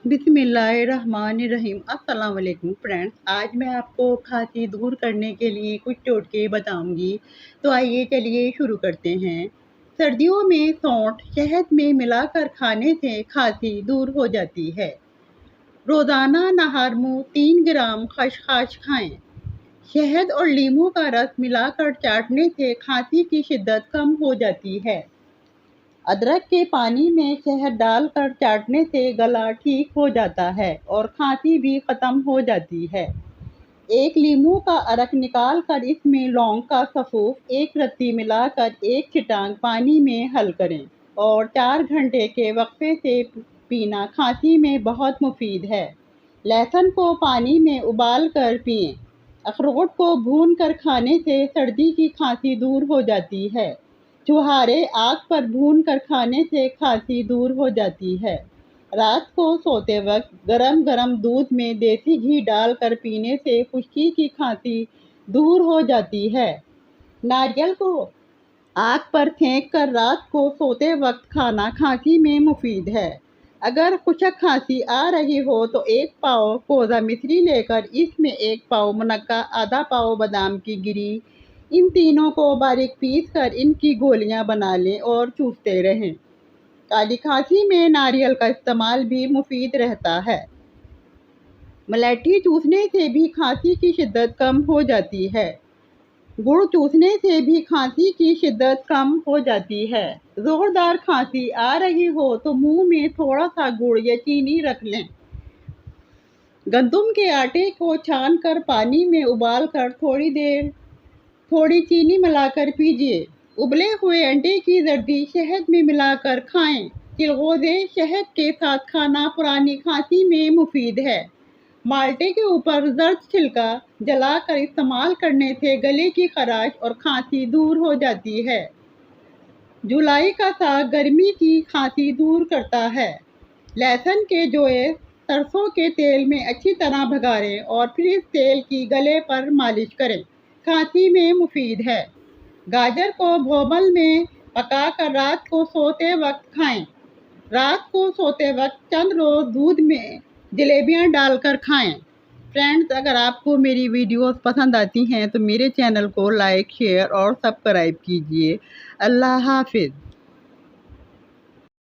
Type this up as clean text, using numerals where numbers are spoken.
बिस्मिल्लाहिर्रहमानिर्रहीम। अस्सलाम वालेकुम फ्रेंड्स, आज मैं आपको खांसी दूर करने के लिए कुछ टोटके बताऊंगी। तो आइए चलिए शुरू करते हैं। सर्दियों में सौंठ शहद में मिलाकर खाने से खांसी दूर हो जाती है। रोज़ाना नहर मुँह 3 ग्राम खसखस खाएं। शहद और लीमू का रस मिलाकर चाटने से खांसी की शिद्दत कम हो जाती है। अदरक के पानी में शहद डालकर चाटने से गला ठीक हो जाता है और खांसी भी खत्म हो जाती है। एक लीमू का अर्क निकाल कर इसमें लौंग का सफूफ एक रत्ती मिलाकर एक छिटांग पानी में हल करें और 4 घंटे के वक्फे से पीना खांसी में बहुत मुफीद है। लहसुन को पानी में उबाल कर पिएं। अखरोट को भून कर खाने से सर्दी की खांसी दूर हो जाती है। छुहारे आग पर भून कर खाने से खांसी दूर हो जाती है। रात को सोते वक्त गरम गरम दूध में देसी घी डालकर पीने से खुश्की की खांसी दूर हो जाती है। नारियल को आग पर फेंक कर रात को सोते वक्त खाना खांसी में मुफीद है। अगर खुशक खांसी आ रही हो तो 1 पाव कोज़ा मिश्री लेकर इसमें 1 पाव मुनक्का, आधा पाव बादाम की गिरी, इन तीनों को बारीक पीस कर इनकी गोलियां बना लें और चूसते रहें। काली खांसी में नारियल का इस्तेमाल भी मुफीद रहता है। मलेठी चूसने से भी खांसी की शिद्दत कम हो जाती है। गुड़ चूसने से भी खांसी की शिद्दत कम हो जाती है। जोरदार खांसी आ रही हो तो मुंह में थोड़ा सा गुड़ या चीनी रख लें। गंदम के आटे को छान कर पानी में उबाल कर थोड़ी चीनी मिलाकर पीजिए। उबले हुए अंडे की जर्दी शहद में मिलाकर खाएं। चिलगोज़े शहद के साथ खाना पुरानी खांसी में मुफीद है। माल्टे के ऊपर जर्द छिलका जलाकर इस्तेमाल करने से गले की खराश और खांसी दूर हो जाती है। जुलाई का साग गर्मी की खांसी दूर करता है। लहसुन के जोए सरसों के तेल में अच्छी तरह भगारें और फिर इस तेल की गले पर मालिश करें। खांसी में मुफीद है। गाजर को भोमल में पकाकर रात को सोते वक्त खाएं। रात को सोते वक्त चंद रोज दूध में जलेबियां डालकर खाएं। फ्रेंड्स, अगर आपको मेरी वीडियोस पसंद आती हैं तो मेरे चैनल को लाइक, शेयर और सब्सक्राइब कीजिए। अल्लाह हाफिज़।